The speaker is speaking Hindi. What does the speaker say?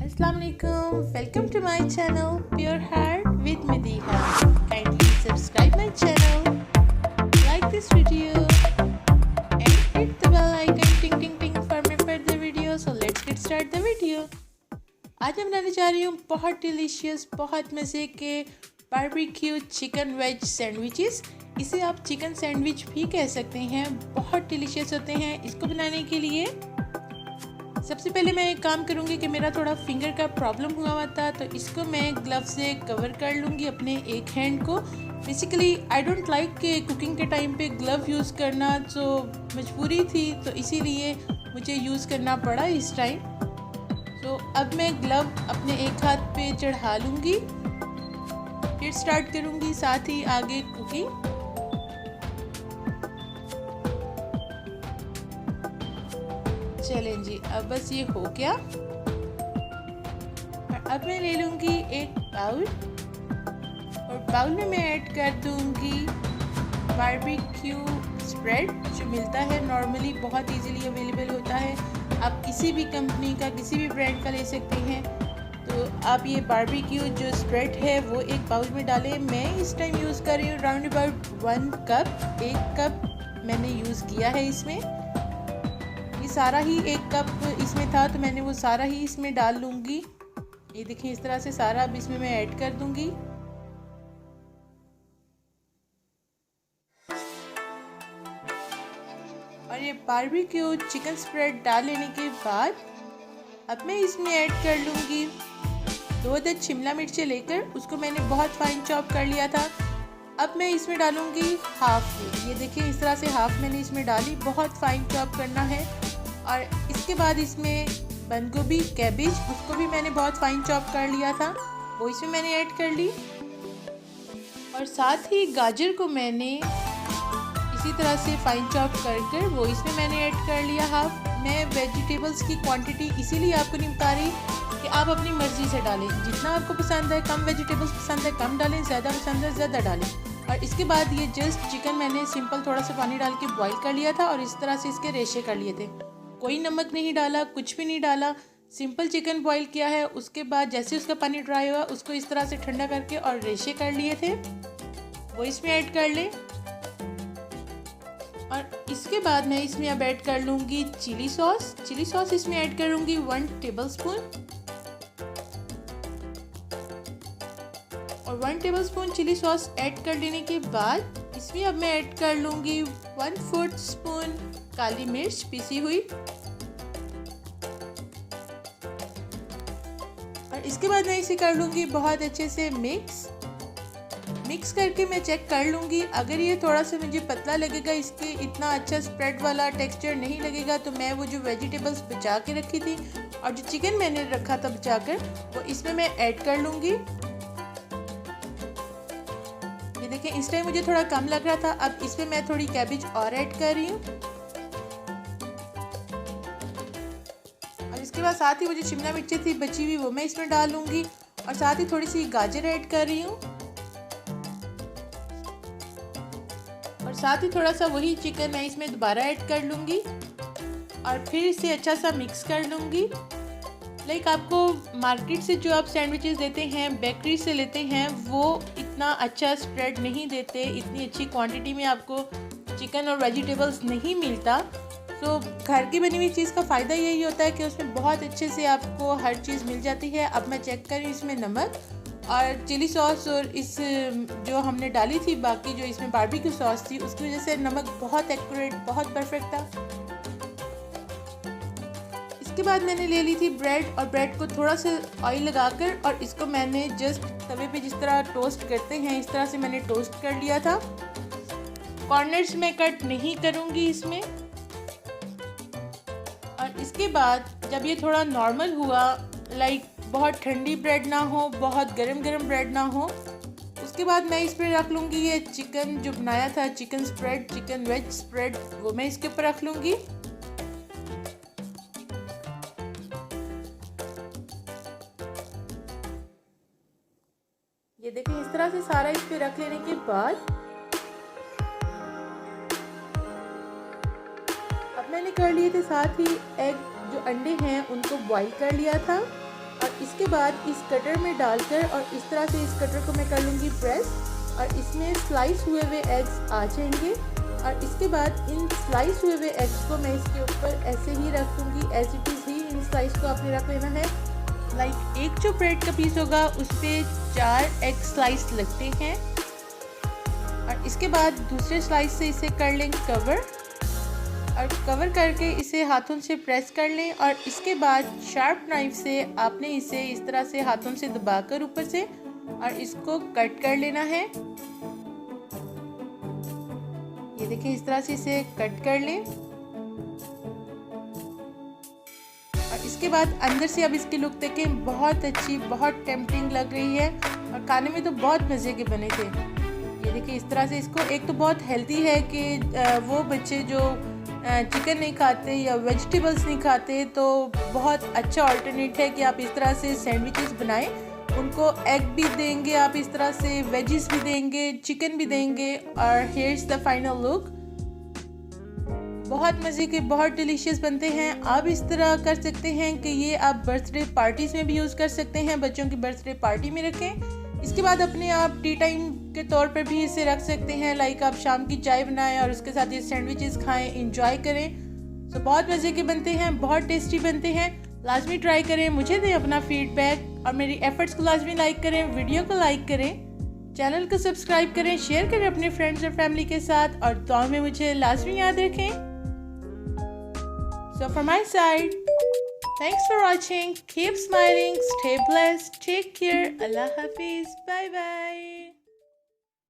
अस्सलाम वालेकुम, welcome to my channel pure heart with Madiha. Kindly subscribe my channel, like this video and hit the bell icon ting ting ting for my further video. So let's get start the video. आज मैं बनाने जा रही हूँ बहुत डिलीशियस, बहुत मज़े के बारबेक्यू चिकन वेज सैंडविचेस। इसे आप चिकन सैंडविच भी कह सकते हैं। बहुत डिलीशियस होते हैं। इसको बनाने के लिए सबसे पहले मैं एक काम करूँगी कि मेरा थोड़ा फिंगर का प्रॉब्लम हुआ था, तो इसको मैं ग्लव से कवर कर लूँगी अपने एक हैंड को। बेसिकली आई डोंट लाइक कि कुकिंग के टाइम पे ग्लव यूज़ करना, तो मजबूरी थी, तो इसीलिए मुझे यूज़ करना पड़ा इस टाइम। तो अब मैं ग्लव अपने एक हाथ पे चढ़ा लूँगी, फिर स्टार्ट करूँगी साथ ही आगे कुकिंग। चलें जी, अब बस ये हो गया। अब मैं ले लूँगी एक बाउल और बाउल में मैं ऐड कर दूँगी बारबेक्यू स्प्रेड, जो मिलता है नॉर्मली, बहुत इजीली अवेलेबल होता है। आप किसी भी कंपनी का, किसी भी ब्रांड का ले सकते हैं। तो आप ये बारबेक्यू जो स्प्रेड है वो एक बाउल में डालें। मैं इस टाइम यूज़ कर रही हूँ राउंड अबाउट 1 कप, 1 कप मैंने यूज़ किया है इसमें। ये सारा ही 1 कप इसमें था, तो मैंने वो सारा ही इसमें डाल लूँगी। ये देखिए, इस तरह से सारा अब इसमें मैं ऐड कर दूँगी। और ये बारबेक्यू चिकन स्प्रेड डाल लेने के बाद अब मैं इसमें ऐड कर लूँगी 2 अदद शिमला मिर्चें लेकर, उसको मैंने बहुत फाइन चॉप कर लिया था। अब मैं इसमें डालूँगी हाफ। ये देखिए, इस तरह से हाफ मैंने इसमें डाली, बहुत फाइन चॉप करना है। और इसके बाद इसमें बंद गोभी, कैबेज, उसको भी मैंने बहुत फाइन चॉप कर लिया था, वो इसमें मैंने ऐड कर ली। और साथ ही गाजर को मैंने इसी तरह से फाइन चॉप कर वो इसमें मैंने ऐड कर लिया हाफ। मैं वेजिटेबल्स की क्वांटिटी इसीलिए आपको नहीं बता रही कि आप अपनी मर्ज़ी से डालें, जितना आपको पसंद है। कम वेजिटेबल्स पसंद है कम डालें, ज़्यादा पसंद है ज़्यादा डालें। और इसके बाद ये जस्ट चिकन मैंने सिंपल थोड़ा सा पानी डाल के बॉईल कर लिया था और इस तरह से इसके रेशे कर लिए थे। कोई नमक नहीं डाला, कुछ भी नहीं डाला, सिंपल चिकन बॉईल किया है। उसके बाद जैसे उसका पानी ड्राई हुआ, उसको इस तरह से ठंडा करके और रेशे कर लिए थे, वो इसमें ऐड कर लें। और इसके बाद मैं इसमें अब ऐड कर लूँगी चिली सॉस। चिली सॉस इसमें ऐड करूँगी 1 टेबलस्पून। और 1 टेबलस्पून चिली सॉस ऐड कर लेने के बाद इसमें अब मैं ऐड कर लूँगी 1/4 स्पून काली मिर्च पिसी हुई। और इसके बाद मैं इसे कर लूँगी बहुत अच्छे से मिक्स करके मैं चेक कर लूँगी। अगर ये थोड़ा सा मुझे पतला लगेगा, इसके इतना अच्छा स्प्रेड वाला टेक्सचर नहीं लगेगा, तो मैं वो जो वेजिटेबल्स बचा के रखी थी और जो चिकन मैंने रखा था बचा कर, वो इसमें मैं ऐड कर लूँगी। ये देखिए, इस टाइम मुझे थोड़ा कम लग रहा था, अब इसमें मैं थोड़ी कैबेज और ऐड कर रही हूँ। और इसके बाद साथ ही वो जो शिमला मिर्चें थी बची हुई, वो मैं इसमें डालूंगी। और साथ ही थोड़ी सी गाजर ऐड कर रही हूँ। और साथ ही थोड़ा सा वही चिकन मैं इसमें दोबारा ऐड कर लूँगी और फिर इसे अच्छा सा मिक्स कर लूँगी। लाइक आपको मार्केट से जो आप सैंडविचेस देते हैं, बेकरी से लेते हैं, वो इतना अच्छा स्प्रेड नहीं देते, इतनी अच्छी क्वांटिटी में आपको चिकन और वेजिटेबल्स नहीं मिलता। तो घर की बनी हुई चीज़ का फ़ायदा यही होता है कि उसमें बहुत अच्छे से आपको हर चीज़ मिल जाती है। अब मैं चेक करूँ इसमें नमक और चिली सॉस और इस जो हमने डाली थी बाकी जो इसमें बारबेक्यू सॉस थी, उसकी वजह से नमक बहुत एक्यूरेट, बहुत परफेक्ट था। इसके बाद मैंने ले ली थी ब्रेड और ब्रेड को थोड़ा सा ऑयल लगाकर और इसको मैंने जस्ट तवे पे जिस तरह टोस्ट करते हैं, इस तरह से मैंने टोस्ट कर लिया था। कॉर्नर्स में कट नहीं करूँगी इसमें। और इसके बाद जब ये थोड़ा नॉर्मल हुआ, लाइक बहुत ठंडी ब्रेड ना हो, बहुत गरम ब्रेड ना हो, उसके बाद मैं इस पर रख लूँगी ये चिकन जो बनाया था, chicken spread, chicken veg spread, वो मैं इसके ऊपर रख लूँगी। ये देखिए, इस तरह से सारा इस पे रख लेने के बाद अब मैंने कर लिए थे साथ ही एग, जो अंडे हैं उनको बॉईल कर लिया था। और इसके बाद इस कटर में डालकर और इस तरह से इस कटर को मैं कर लूँगी प्रेस और इसमें स्लाइस हुए हुए एग्स आ जाएंगे। और इसके बाद इन स्लाइस हुए हुए एग्स को मैं इसके ऊपर ऐसे ही रख दूँगी, एज इट इज़ ही इन स्लाइस को आपने रख लेना है। लाइक एक जो ब्रेड का पीस होगा उस पर 4 एग स्लाइस लगते हैं। और इसके बाद दूसरे स्लाइस से इसे कर लें कवर और कवर करके इसे हाथों से प्रेस कर लें। और इसके बाद शार्प नाइफ से आपने इसे इस तरह से हाथों से दबाकर ऊपर से और इसको कट कर लेना है। ये देखिए इस तरह से इसे कट कर लें। और इसके बाद अंदर से अब इसकी लुक देखें, बहुत अच्छी, बहुत टेम्पटिंग लग रही है और खाने में तो बहुत मज़े के बने थे। ये देखिए इस तरह से इसको, एक तो बहुत हेल्दी है कि वो बच्चे जो चिकन नहीं खाते या वेजिटेबल्स नहीं खाते तो बहुत अच्छा अल्टरनेट है कि आप इस तरह से सैंडविचेस बनाएं। उनको एग भी देंगे, आप इस तरह से वेजिस भी देंगे, चिकन भी देंगे। और हियर्स द फाइनल लुक, बहुत मज़े के, बहुत डिलीशियस बनते हैं। आप इस तरह कर सकते हैं कि ये आप बर्थडे पार्टीज़ में भी यूज़ कर सकते हैं, बच्चों की बर्थडे पार्टी में रखें। इसके बाद अपने आप टी टाइम के तौर पर भी इसे रख सकते हैं, लाइक आप शाम की चाय बनाएं और उसके साथ ये सैंडविचेस खाएं, इंजॉय करें। सो बहुत मज़े के बनते हैं, बहुत टेस्टी बनते हैं। लाजमी ट्राई करें, मुझे दें अपना फीडबैक और मेरी एफर्ट्स को लाजमी लाइक करें, वीडियो को लाइक करें, चैनल को सब्सक्राइब करें, शेयर करें अपने फ्रेंड्स और फैमिली के साथ और दुआ में मुझे लाजमी याद रखें। So from my side, thanks for watching. Keep smiling, stay blessed, take care. Allah Hafiz. Bye bye.